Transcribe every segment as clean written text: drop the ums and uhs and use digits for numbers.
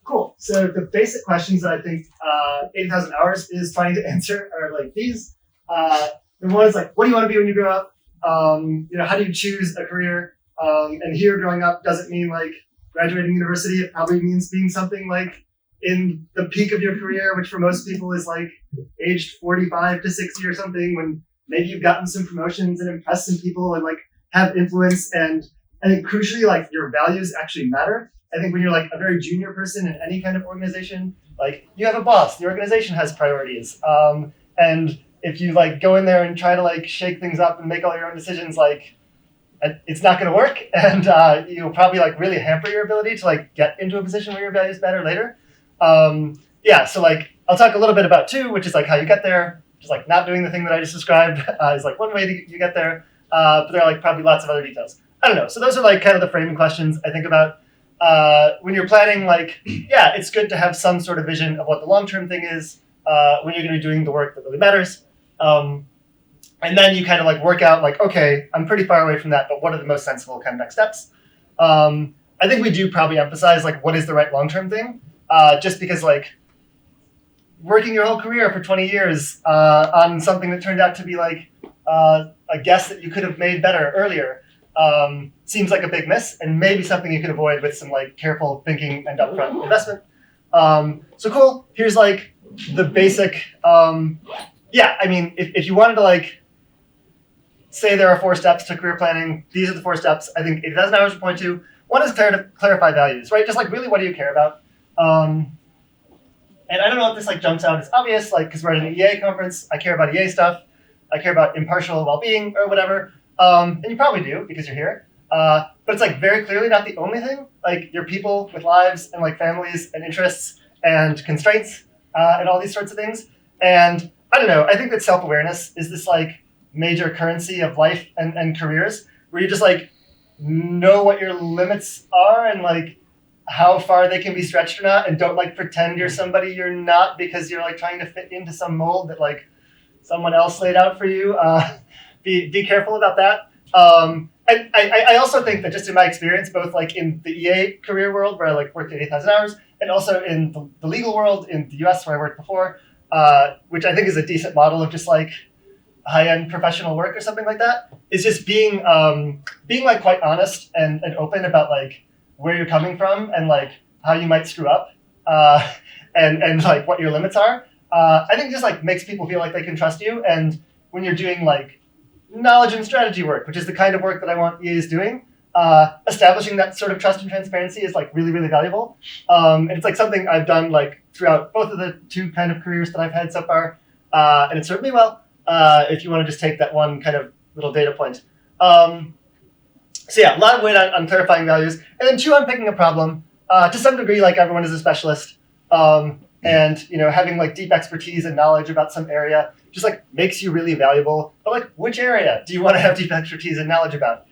Cool. So the basic questions that I think 80,000 Hours is trying to answer are like these. The one is like, what do you want to be when you grow up? How do you choose a career? And here, growing up doesn't mean like graduating university. It probably means being something like in the peak of your career, which for most people is like aged 45 to 60 or something, when maybe you've gotten some promotions and impressed some people and like have influence. And I think crucially, like your values actually matter. I think when you're like a very junior person in any kind of organization, like you have a boss, the organization has priorities. And if you like go in there and try to like shake things up and make all your own decisions, like it's not going to work. And you'll probably like really hamper your ability to like get into a position where your values matter later. So like I'll talk a little bit about two, which is like how you get there, which is like not doing the thing that I just described is like one way you get there. But there are like probably lots of other details. I don't know. So those are like kind of the framing questions I think about. When you're planning, like, yeah, it's good to have some sort of vision of what the long-term thing is when you're going to be doing the work that really matters. And then you kind of like work out like, okay, I'm pretty far away from that, but what are the most sensible kind of next steps? I think we do probably emphasize like what is the right long-term thing, just because like working your whole career for 20 years on something that turned out to be like a guess that you could have made better earlier seems like a big miss, and maybe something you could avoid with some like careful thinking and upfront investment. So cool. Here's like the basic. I mean, if you wanted to like say there are 4 steps to career planning, these are the 4 steps. I think 80,000 Hours would point to. One is clarify values, right? Just like really, what do you care about? And I don't know if this like jumps out as obvious, like because we're at an EA conference, I care about EA stuff. I care about impartial well-being or whatever. And you probably do because you're here. But it's like very clearly not the only thing. Like you're people with lives and like families and interests and constraints and all these sorts of things. And I don't know, I think that self-awareness is this like major currency of life and careers where you just like know what your limits are and like how far they can be stretched or not, and don't like pretend you're somebody you're not because you're like trying to fit into some mold that like someone else laid out for you. Be careful about that. And I also think that just in my experience, both like in the EA career world where I like worked at 8,000 hours, and also in the legal world in the US where I worked before, which I think is a decent model of just like high-end professional work or something like that, is just being like quite honest and open about like where you're coming from and like how you might screw up and like what your limits are. I think just like makes people feel like they can trust you. And when you're doing like knowledge and strategy work, which is the kind of work that I want EAs doing, establishing that sort of trust and transparency is like really, really valuable. And it's like something I've done like throughout both of the 2 kind of careers that I've had so far. And it served me well, if you want to just take that one kind of little data point. So yeah, a lot of weight on clarifying values. And then 2, on picking a problem. To some degree, like everyone is a specialist. And having like deep expertise and knowledge about some area just like makes you really valuable. But like, which area do you want to have deep expertise and knowledge about?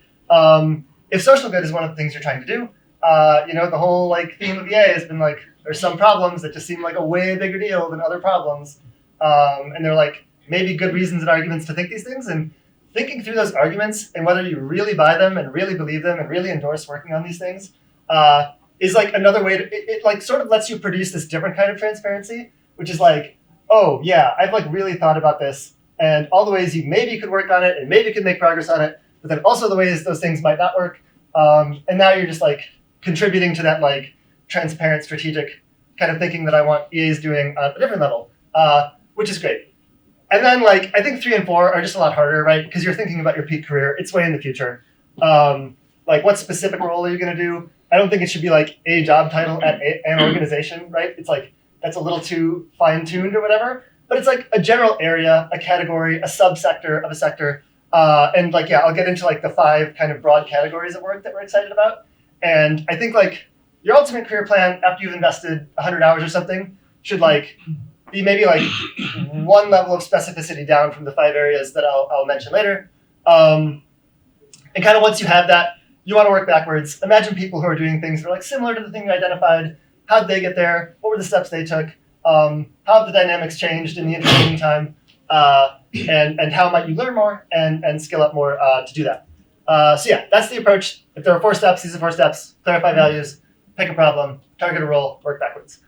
If social good is one of the things you're trying to do, the whole like theme of EA has been like, there's some problems that just seem like a way bigger deal than other problems. And they're like maybe good reasons and arguments to think these things, and thinking through those arguments and whether you really buy them and really believe them and really endorse working on these things is like another way to, it like sort of lets you produce this different kind of transparency, which is like, oh yeah, I've like really thought about this and all the ways you maybe could work on it and maybe could make progress on it, but then also the ways those things might not work. And now you're just like contributing to that like transparent strategic kind of thinking that I want EAs doing on a different level, which is great. And then like, I think 3 and 4 are just a lot harder, right? Because you're thinking about your peak career. It's way in the future. Like what specific role are you going to do? I don't think it should be like a job title at an organization, right? It's like, that's a little too fine-tuned or whatever. But it's like a general area, a category, a subsector of a sector. And like, yeah, I'll get into like the 5 kind of broad categories of work that we're excited about. And I think like your ultimate career plan after you've invested 100 hours or something should like be maybe like 1 level of specificity down from the 5 areas that I'll mention later. And kind of once you have that, you want to work backwards. Imagine people who are doing things that are like similar to the thing you identified. How did they get there? What were the steps they took? How have the dynamics changed in the intervening time? And how might you learn more and skill up more to do that? So yeah, that's the approach. If there are 4 steps, these are 4 steps. Clarify values, pick a problem, target a role, work backwards.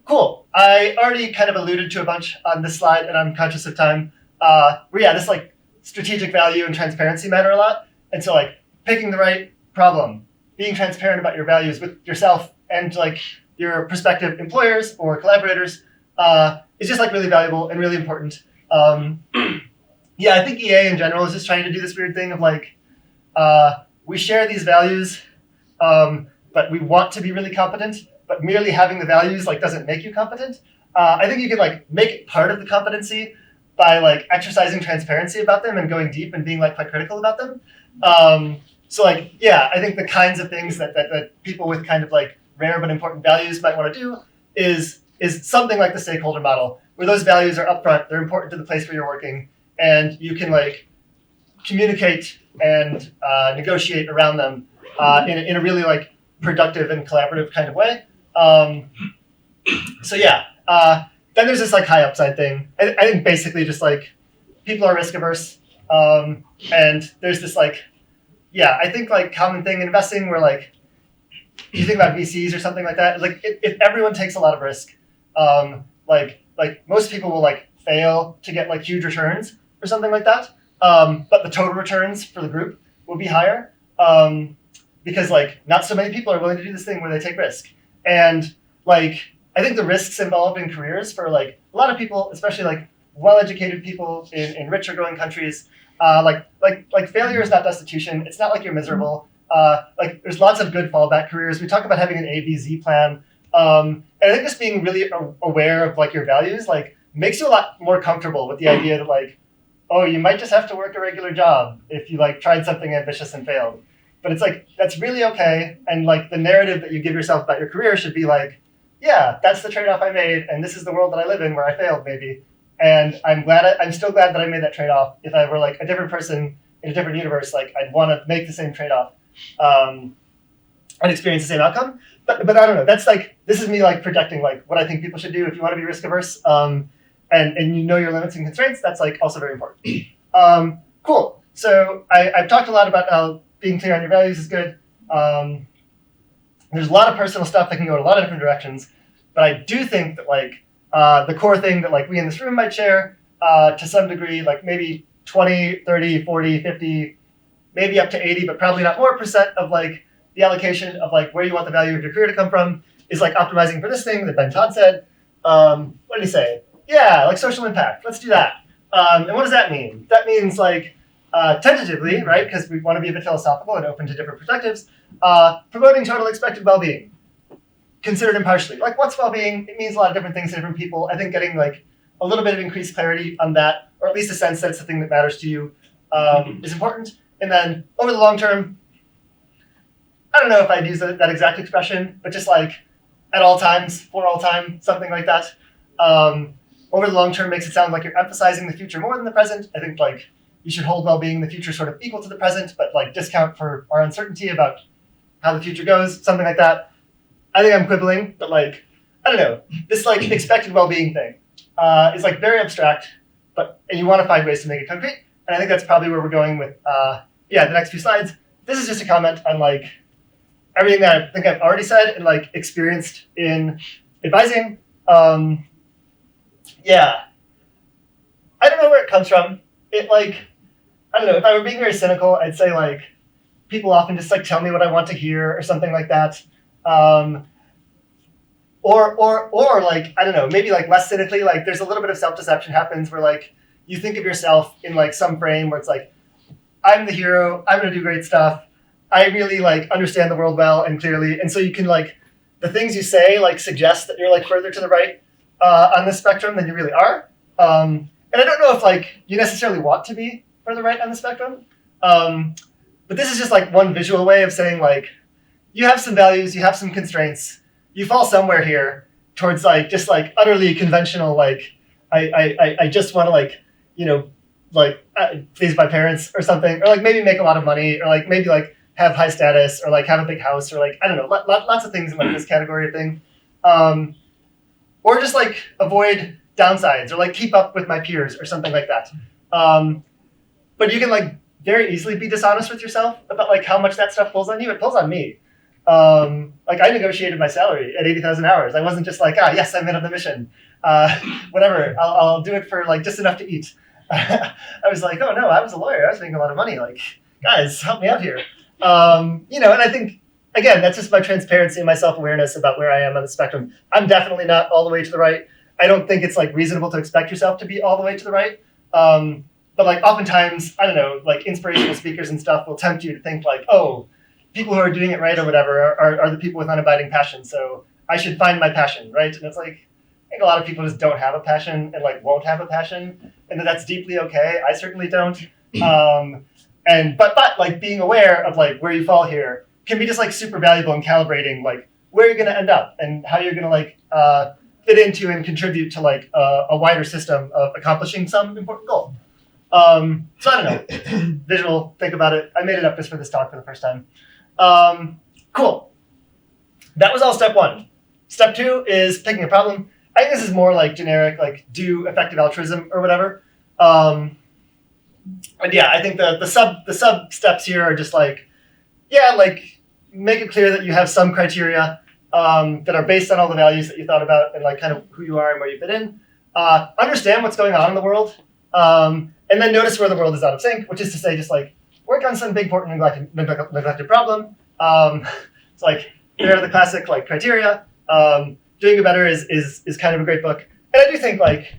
Cool. I already kind of alluded to a bunch on this slide, and I'm conscious of time. This like strategic value and transparency matter a lot. And so like picking the right problem, being transparent about your values with yourself and like your prospective employers or collaborators is just like really valuable and really important. I think EA in general is just trying to do this weird thing of like, we share these values, but we want to be really competent, but merely having the values like doesn't make you competent. I think you can like make it part of the competency by like exercising transparency about them and going deep and being like quite critical about them. I think the kinds of things that people with kind of like rare but important values might want to do is something like the stakeholder model, where those values are upfront, they're important to the place where you're working, and you can like communicate and negotiate around them in a really like productive and collaborative kind of way. Then there's this like high upside thing. I think basically just like people are risk averse, and there's this like, I think like common thing in investing where like you think about VCs or something like that. Like if everyone takes a lot of risk, like most people will like fail to get like huge returns or something like that. But the total returns for the group will be higher because like not so many people are willing to do this thing where they take risk. And like I think the risks involved in careers for like a lot of people, especially like well-educated people in rich or growing countries, like failure is not destitution. It's not like you're miserable. Like there's lots of good fallback careers. We talk about having an ABZ plan. And I think just being really aware of like your values like makes you a lot more comfortable with the idea that like, oh, you might just have to work a regular job if you like tried something ambitious and failed. But it's like, that's really okay. And like the narrative that you give yourself about your career should be like, yeah, that's the trade-off I made. And this is the world that I live in where I failed maybe. And I'm still glad that I made that trade-off. If I were like a different person in a different universe, like I'd want to make the same trade-off and experience the same outcome. But I don't know. That's like, this is me like projecting like what I think people should do if you want to be risk averse. And you know your limits and constraints. That's like also very important. Cool. So I've talked a lot about how being clear on your values is good. There's a lot of personal stuff that can go in a lot of different directions. But I do think that like the core thing that like we in this room might share to some degree, like maybe 20, 30, 40, 50, maybe up to 80, but probably not more percent of like the allocation of like where you want the value of your career to come from is like optimizing for this thing that Ben Todd said. What did he say? Yeah, like social impact. Let's do that. And what does that mean? That means like tentatively, right? Because we want to be a bit philosophical and open to different perspectives. Promoting total expected well-being, considered impartially. Like what's well-being? It means a lot of different things to different people. I think getting like a little bit of increased clarity on that, or at least a sense that it's the thing that matters to you, is important. And then over the long term, I don't know if I'd use that exact expression, but just like at all times, for all time, something like that. Over the long term makes it sound like you're emphasizing the future more than the present. I think like you should hold well-being in the future sort of equal to the present, but like discount for our uncertainty about how the future goes, something like that. I think I'm quibbling, but like, I don't know, this like expected well-being thing is like very abstract, and you want to find ways to make it concrete. And I think that's probably where we're going with, the next few slides. This is just a comment on like everything that I think I've already said and like experienced in advising. I don't know where it comes from. It like, I don't know, if I were being very cynical, I'd say like people often just like tell me what I want to hear or something like that. Or like, I don't know, maybe like less cynically, like there's a little bit of self-deception happens where like you think of yourself in like some frame where it's like, I'm the hero, I'm going to do great stuff. I really like understand the world well and clearly. And so you can like, the things you say like suggest that you're like further to the right on the spectrum than you really are. And I don't know if like you necessarily want to be further right on the spectrum. But this is just like one visual way of saying like, you have some values, you have some constraints, you fall somewhere here towards like, just like utterly conventional, like, I just want to like, you know, like please my parents or something, or like maybe make a lot of money, or like maybe like have high status, or like have a big house, or like, I don't know, lots of things in like this category of thing. Or just like avoid downsides, or like keep up with my peers or something like that. But you can like very easily be dishonest with yourself about like how much that stuff pulls on you. It pulls on me. Like I negotiated my salary at 80,000 hours. I wasn't just like, yes, I'm in on the mission. Whatever, I'll do it for like just enough to eat. I was like, oh no, I was a lawyer. I was making a lot of money. Like, guys, help me out here. And I think, again, that's just my transparency and my self-awareness about where I am on the spectrum. I'm definitely not all the way to the right. I don't think it's like reasonable to expect yourself to be all the way to the right. But like oftentimes, I don't know, like inspirational speakers and stuff will tempt you to think like, oh, people who are doing it right or whatever are the people with unabiding passion. So I should find my passion, right? And it's like, I think a lot of people just don't have a passion and like won't have a passion, and that's deeply okay. I certainly don't. But like being aware of like where you fall here can be just like super valuable in calibrating like where you're going to end up and how you're going to like fit into and contribute to like a wider system of accomplishing some important goal. So I don't know, visual, think about it. I made it up just for this talk for the first time. Cool. That was all step one. Step two is picking a problem. I think this is more like generic, like do effective altruism or whatever. And yeah, I think the sub steps here are just like, like make it clear that you have some criteria that are based on all the values that you thought about and like kind of who you are and where you fit in. Understand what's going on in the world. And then notice where the world is out of sync, which is to say just like work on some big, important, neglected problem. It's like, there are the classic like criteria. Doing It Better is kind of a great book. And I do think like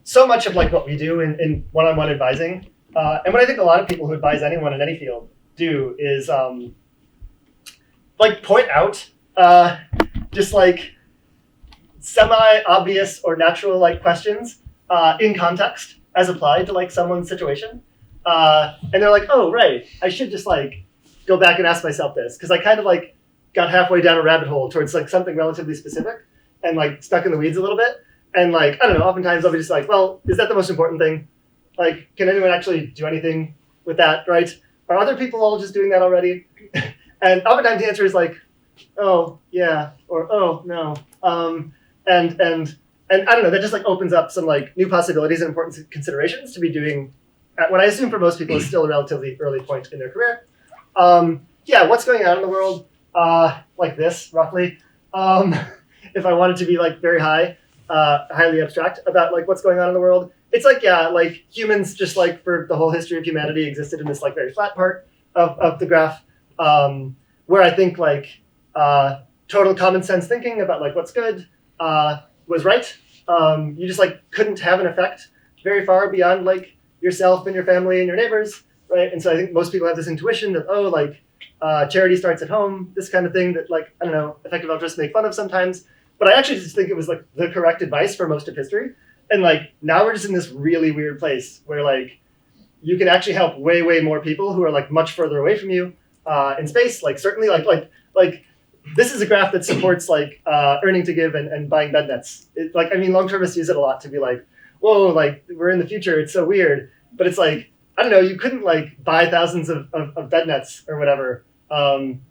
so much of like what we do in one-on-one advising, and what I think a lot of people who advise anyone in any field do is like point out just like semi-obvious or natural like questions in context as applied to like someone's situation. And they're like, oh, right, I should just like go back and ask myself this. Because I kind of like got halfway down a rabbit hole towards like something relatively specific and like stuck in the weeds a little bit. And like, I don't know, oftentimes I'll be just like, well, is that the most important thing? Like, can anyone actually do anything with that, right? Are other people all just doing that already? And oftentimes the answer is like, oh, yeah, or oh, no. And I don't know, that just like opens up some like new possibilities and important considerations to be doing at what I assume for most people is still a relatively early point in their career. What's going on in the world? Like this, roughly. If I wanted to be like very highly abstract about like what's going on in the world, it's like, like humans just like for the whole history of humanity existed in this like very flat part of the graph, where I think like total common sense thinking about like what's good was right. You just like couldn't have an effect very far beyond like yourself and your family and your neighbors, right? And so I think most people have this intuition that, oh, like charity starts at home, this kind of thing that like, I don't know, effective altruists make fun of sometimes. But I actually just think it was like the correct advice for most of history. And like now we're just in this really weird place where like you can actually help way, way more people who are like much further away from you in space. Like certainly like this is a graph that supports like earning to give and buying bed nets. Long-termists use it a lot to be like, whoa, like we're in the future. It's so weird. But it's like, I don't know, you couldn't like buy thousands of bed nets or whatever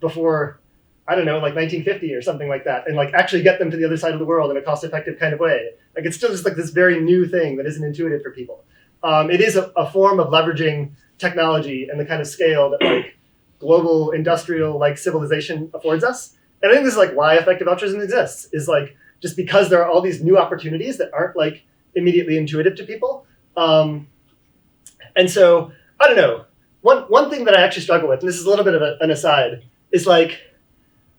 before, I don't know, like 1950 or something like that, and like actually get them to the other side of the world in a cost-effective kind of way. Like it's still just like this very new thing that isn't intuitive for people. It is a form of leveraging technology and the kind of scale that like global industrial like civilization affords us. And I think this is like why effective altruism exists, is like just because there are all these new opportunities that aren't like immediately intuitive to people. And so, I don't know, one thing that I actually struggle with, and this is a little bit of an aside, is like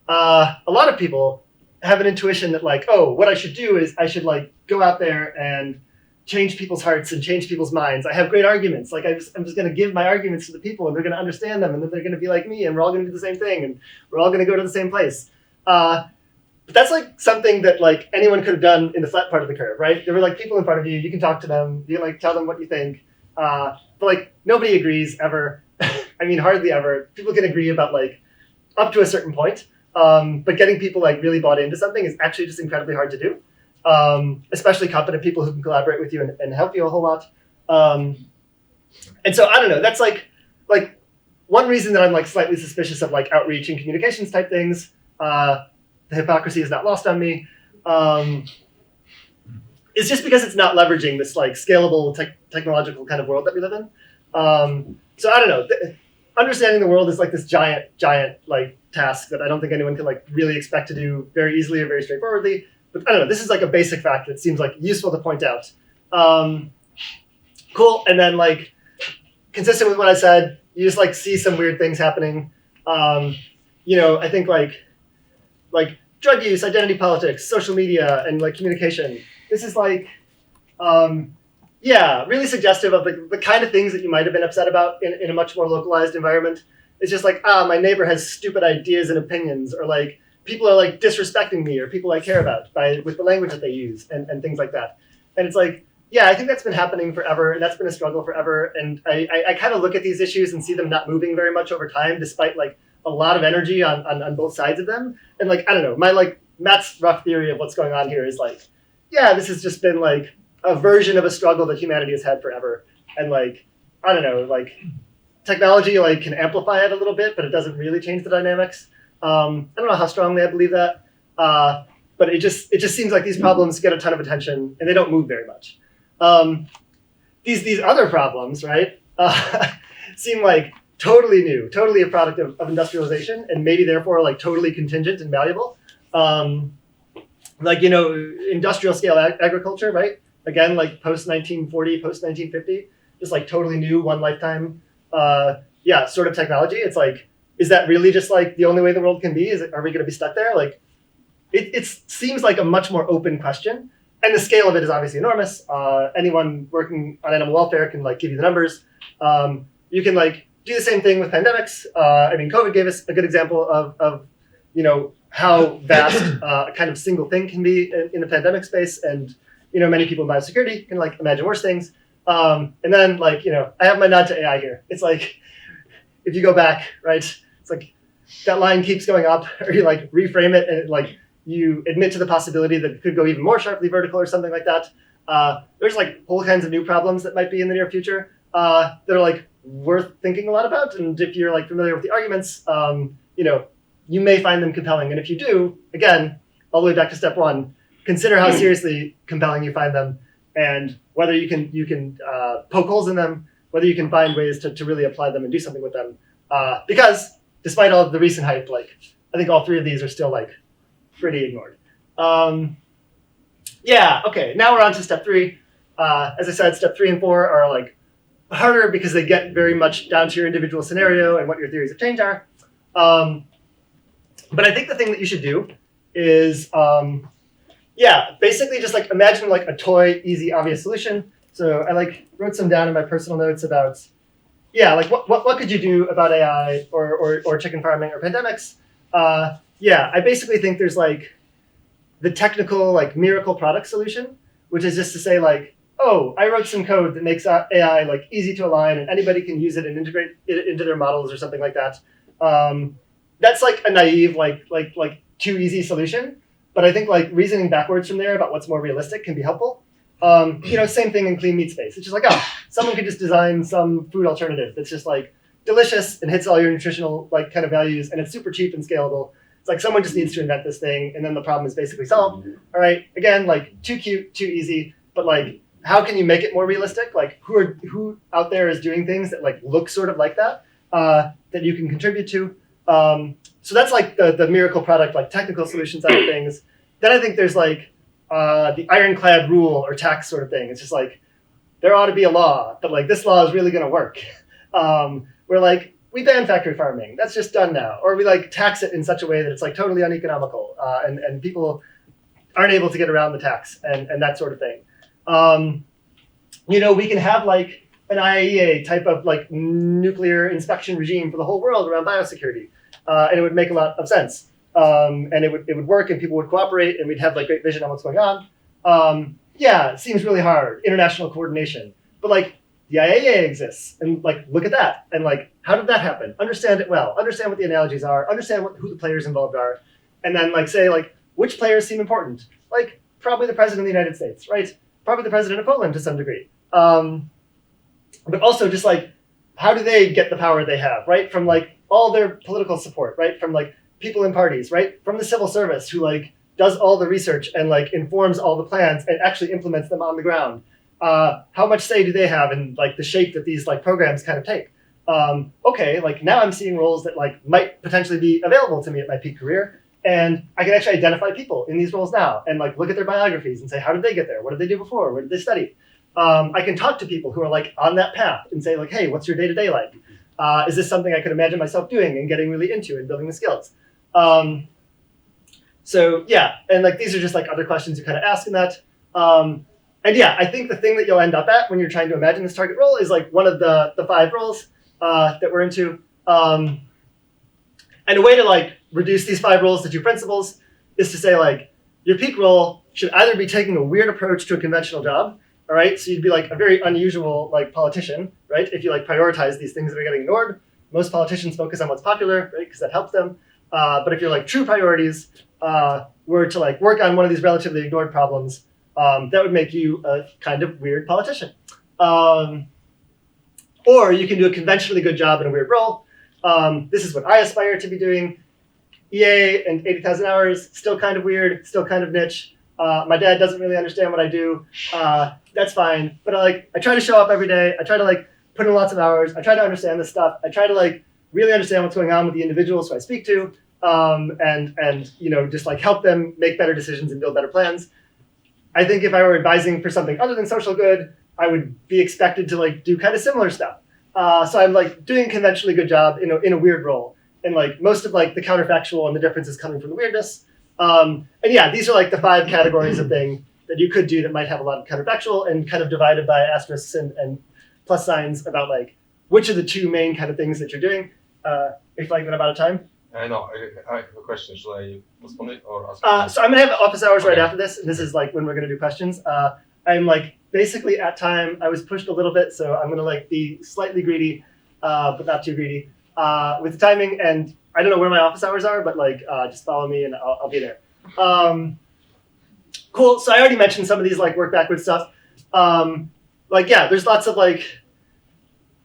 a lot of people have an intuition that like, oh, what I should do is I should like go out there and change people's hearts and change people's minds. I have great arguments. Like I'm just going to give my arguments to the people and they're going to understand them and then they're going to be like me and we're all going to do the same thing and we're all going to go to the same place. But that's like something that like anyone could have done in the flat part of the curve, right? There were like people in front of you. You can talk to them. You can like tell them what you think. But like nobody agrees ever. I mean, hardly ever. People can agree about like up to a certain point. But getting people like really bought into something is actually just incredibly hard to do. Especially competent people who can collaborate with you and help you a whole lot. And so I don't know, that's like one reason that I'm like slightly suspicious of like outreach and communications type things. The hypocrisy is not lost on me. It's just because it's not leveraging this like scalable technological kind of world that we live in. So I don't know. understanding the world is like this giant like task that I don't think anyone can like really expect to do very easily or very straightforwardly. But I don't know, this is like a basic fact that seems like useful to point out. Cool. And then like consistent with what I said, you just like see some weird things happening. I think like drug use, identity politics, social media, and like communication. This is like, really suggestive of the kind of things that you might have been upset about in a much more localized environment. It's just like, my neighbor has stupid ideas and opinions, or like people are like disrespecting me, or people I care about with the language that they use, and things like that. And it's like, yeah, I think that's been happening forever, and that's been a struggle forever. And I kind of look at these issues and see them not moving very much over time, despite like a lot of energy on both sides of them. And like, I don't know, Matt's rough theory of what's going on here is like, yeah, this has just been like a version of a struggle that humanity has had forever. And like, I don't know, like technology like can amplify it a little bit, but it doesn't really change the dynamics. I don't know how strongly I believe that, but it just seems like these problems get a ton of attention and they don't move very much. These other problems, right, seem like totally new, totally a product of industrialization, and maybe therefore like totally contingent and malleable. Industrial scale agriculture, right? Again, like post 1940, post 1950, just like totally new, one lifetime, sort of technology. It's like, is that really just like the only way the world can be? Are we going to be stuck there? Like, it seems like a much more open question, and the scale of it is obviously enormous. Anyone working on animal welfare can like give you the numbers. You can like do the same thing with pandemics. COVID gave us a good example of how vast a kind of single thing can be in the pandemic space, and many people in biosecurity can like imagine worse things. And then like I have my nod to AI here. It's like if you go back, right? It's like that line keeps going up, or you like reframe it and like you admit to the possibility that it could go even more sharply vertical or something like that. There's like whole kinds of new problems that might be in the near future that are like worth thinking a lot about. And if you're like familiar with the arguments, you may find them compelling. And if you do, again, all the way back to step one, consider how seriously compelling you find them, and whether you can poke holes in them, whether you can find ways to really apply them and do something with them. Because despite all of the recent hype, like I think all three of these are still like pretty ignored. Okay, now we're on to step three. As I said, step 3 and 4 are like harder because they get very much down to your individual scenario and what your theories of change are. But I think the thing that you should do is, basically just like imagine like a toy, easy, obvious solution. So I like wrote some down in my personal notes about, what could you do about AI or chicken farming or pandemics? I basically think there's like the technical like miracle product solution, which is just to say like, oh, I wrote some code that makes AI like easy to align and anybody can use it and integrate it into their models or something like that. That's like a naive, like too easy solution. But I think like reasoning backwards from there about what's more realistic can be helpful. Same thing in clean meat space. It's just like, someone could just design some food alternative that's just like delicious and hits all your nutritional like kind of values, and it's super cheap and scalable. It's like someone just needs to invent this thing, and then the problem is basically solved. All right, again, like too cute, too easy, but like how can you make it more realistic? Like who out there is doing things that like look sort of like that that you can contribute to? So that's like the miracle product, like technical solution side of things. Then I think there's like the ironclad rule or tax sort of thing. It's just like there ought to be a law, but like this law is really going to work. We're like, we ban factory farming. That's just done now. Or we like tax it in such a way that it's like totally uneconomical and people aren't able to get around the tax and that sort of thing. We can have like an IAEA type of like nuclear inspection regime for the whole world around biosecurity. And it would make a lot of sense. And it would work and people would cooperate and we'd have like great vision on what's going on. It seems really hard, international coordination. But like the IAEA exists and like look at that. And like how did that happen? Understand it well, understand what the analogies are, understand who the players involved are, and then like say like which players seem important. Like probably the president of the United States, right? Probably the president of Poland to some degree. But also just like how do they get the power they have, right? From like all their political support, right? From like people in parties, right? From the civil service who like does all the research and like informs all the plans and actually implements them on the ground. How much say do they have in like the shape that these like programs kind of take? okay, like now I'm seeing roles that like might potentially be available to me at my peak career. And I can actually identify people in these roles now and like look at their biographies and say, how did they get there? What did they do before? Where did they study? I can talk to people who are like on that path and say like, hey, what's your day-to-day like? Is this something I could imagine myself doing and getting really into and building the skills? So yeah, and like these are just like other questions you kind of ask in that. And yeah, I think the thing that you'll end up at when you're trying to imagine this target role is like one of the 5 roles that we're into. And a way to like reduce these 5 roles to 2 principles is to say like your peak role should either be taking a weird approach to a conventional job, all right? So you'd be like a very unusual like politician, right? If you like prioritize these things that are getting ignored. Most politicians focus on what's popular, right? Because that helps them. But if your like true priorities were to like work on one of these relatively ignored problems, that would make you a kind of weird politician. Or you can do a conventionally good job in a weird role. This is what I aspire to be doing. EA and 80,000 hours, still kind of weird, still kind of niche. My dad doesn't really understand what I do. That's fine. But I try to show up every day. I try to like put in lots of hours. I try to understand this stuff. I try to like really understand what's going on with the individuals who I speak to, and you know, just like help them make better decisions and build better plans. I think if I were advising for something other than social good, I would be expected to like do kind of similar stuff. So I'm like doing a conventionally good job in a weird role. And like most of like the counterfactual and the difference is coming from the weirdness. And yeah, these are like the 5 categories of thing that you could do that might have a lot of counterfactual and kind of divided by asterisks and plus signs about like which are the 2 main kind of things that you're doing. If like that about a time. No, I have a question. Should I postpone it or ask? So I'm gonna have office hours right after this. And this is like when we're gonna do questions. I'm like basically at time. I was pushed a little bit, so I'm gonna like be slightly greedy, but not too greedy with the timing. And I don't know where my office hours are, but like just follow me and I'll be there. Cool. So I already mentioned some of these like work backwards stuff. Like yeah, there's lots of like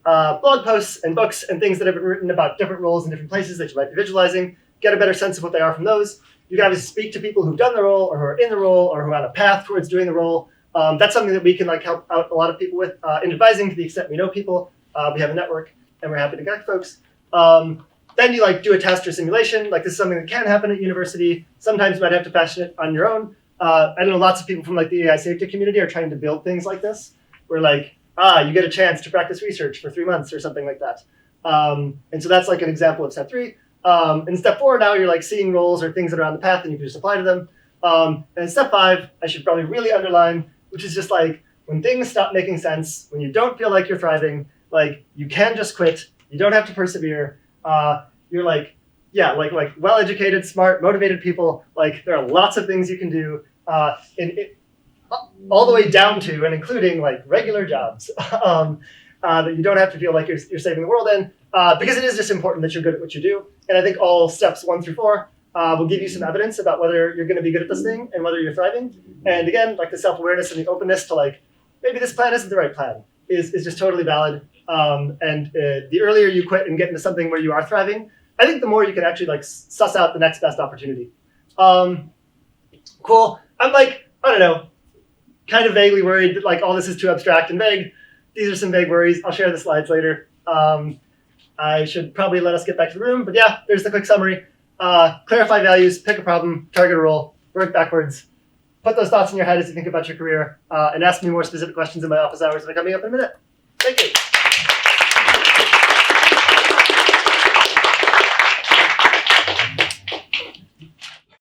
blog posts and books and things that have been written about different roles in different places that you might be visualizing. Get a better sense of what they are from those. You can obviously speak to people who've done the role or who are in the role or who are on a path towards doing the role. That's something that we can like help out a lot of people with in advising to the extent we know people. We have a network and we're happy to connect folks. Then you like do a test or simulation. Like this is something that can happen at university. Sometimes you might have to fashion it on your own. I know lots of people from like the AI safety community are trying to build things like this where like, you get a chance to practice research for 3 months or something like that. And so that's like an example of step 3. In step 4 now you're like seeing roles or things that are on the path and you can just apply to them. And in step 5, I should probably really underline, which is just like when things stop making sense, when you don't feel like you're thriving, like you can just quit. You don't have to persevere. You're like, yeah, like well-educated, smart, motivated people. Like there are lots of things you can do. All the way down to and including like regular jobs that you don't have to feel like you're saving the world in, because it is just important that you're good at what you do. And I think all steps 1 through 4 will give you some evidence about whether you're going to be good at this thing and whether you're thriving. And again, like the self-awareness and the openness to like, maybe this plan isn't the right plan is just totally valid. And the earlier you quit and get into something where you are thriving, I think the more you can actually like suss out the next best opportunity. Cool. I'm like, I don't know, kind of vaguely worried that like all this is too abstract and vague. These are some vague worries. I'll share the slides later. I should probably let us get back to the room, but yeah, there's the quick summary. Clarify values, pick a problem, target a role, work backwards. Put those thoughts in your head as you think about your career, and ask me more specific questions in my office hours that are coming up in a minute. Thank you.